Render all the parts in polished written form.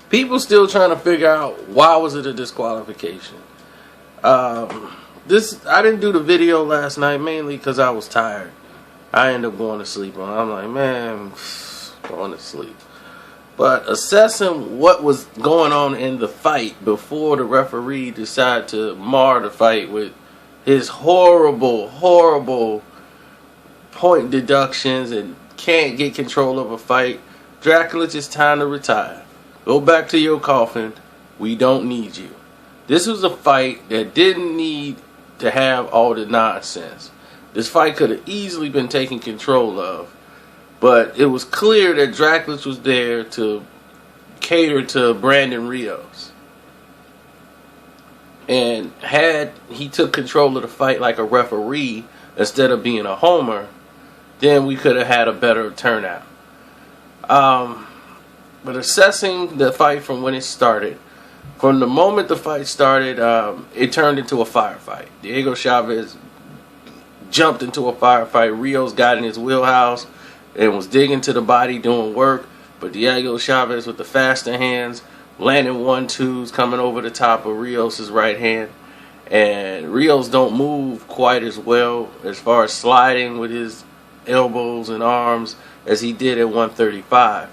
People still trying to figure out why was it a disqualification. This I didn't do the video last night mainly because I was tired. I ended up going to sleep on. I'm like, man, going to sleep. But assessing what was going on in the fight before the referee decided to mar the fight with his horrible point deductions and can't get control of a fight. Dracula, it's time to retire. Go back to your coffin. We don't need you. This was a fight that didn't need to have all the nonsense. This fight could have easily been taken control of. But it was clear that Dracula was there to cater to Brandon Rios. And had he took control of the fight like a referee instead of being a homer, then we could have had a better turnout. But assessing the fight from when it started, from the moment the fight started, it turned into a firefight. Diego Chaves jumped into a firefight. Rios got in his wheelhouse and was digging to the body doing work. But Diego Chaves with the faster hands, landing 1-2s coming over the top of Rios' right hand. And Rios don't move quite as well as far as sliding with his elbows and arms as he did at 135.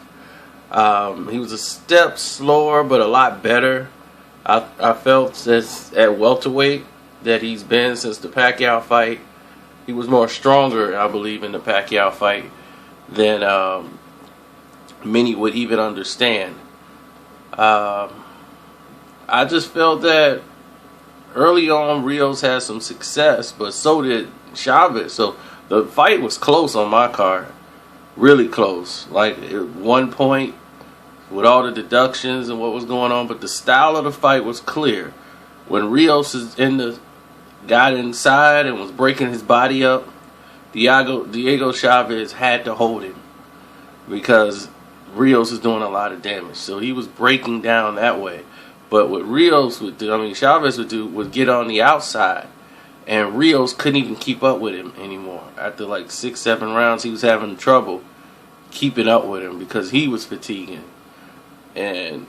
He was a step slower but a lot better. I felt since at welterweight that he's been since the Pacquiao fight. He was more stronger, I believe, in the Pacquiao fight than many would even understand. I just felt that early on Rios had some success, but so did Chaves. So the fight was close on my card. Really close. Like at one point with all the deductions and what was going on, but the style of the fight was clear. When Rios got inside and was breaking his body up, Diego Chaves had to hold him because Rios is doing a lot of damage. So he was breaking down that way. But what Rios would do, Chaves would do, was get on the outside. And Rios couldn't even keep up with him anymore. After like 6-7 rounds, he was having trouble keeping up with him because he was fatiguing. And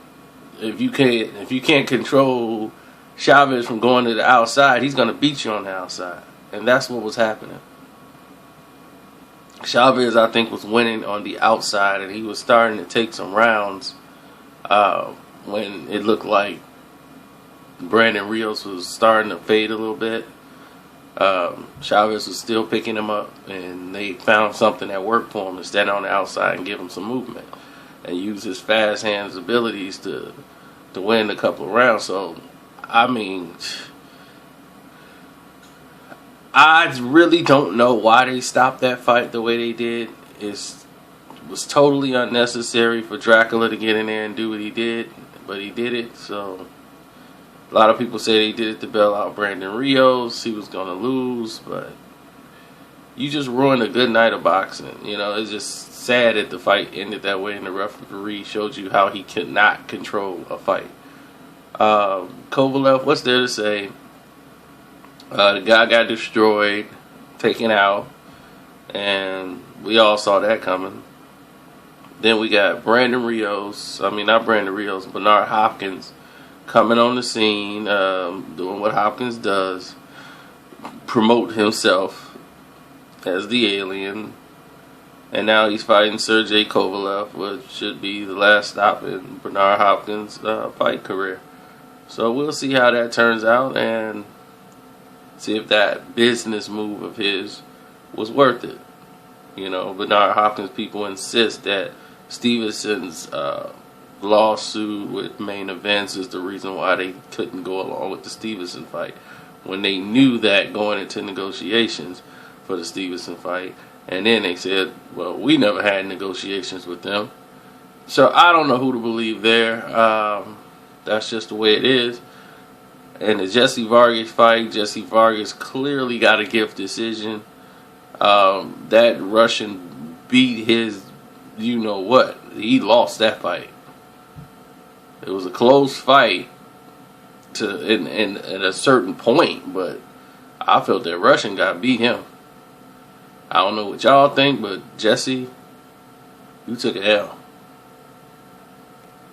if you can't control Chaves from going to the outside, he's going to beat you on the outside. And that's what was happening. Chaves, I think, was winning on the outside, and he was starting to take some rounds when it looked like Brandon Rios was starting to fade a little bit. Chaves was still picking him up, and they found something that worked for him to stand on the outside and give him some movement and use his fast hands abilities to win a couple of rounds. So, I really don't know why they stopped that fight the way they did. It was totally unnecessary for Dracula to get in there and do what he did, but he did it. So a lot of people say they did it to bail out Brandon Rios. He was going to lose, but you just ruined a good night of boxing. It's just sad that the fight ended that way and the referee showed you how he cannot control a fight. Kovalev, what's there to say? The guy got destroyed, taken out, and we all saw that coming. Then we got Bernard Hopkins coming on the scene, doing what Hopkins does, promote himself as the alien. And now he's fighting Sergey Kovalev, which should be the last stop in Bernard Hopkins' fight career. So we'll see how that turns out and see if that business move of his was worth it. Bernard Hopkins people insist that Stevenson's lawsuit with Main Events is the reason why they couldn't go along with the Stevenson fight when they knew that going into negotiations for the Stevenson fight. And then they said, well, we never had negotiations with them. So I don't know who to believe there. That's just the way it is. And the Jesse Vargas fight, Jesse Vargas clearly got a gift decision. That Russian beat his you-know-what. He lost that fight. It was a close fight at a certain point, but I felt that Russian guy beat him. I don't know what y'all think, but Jesse, you took an L.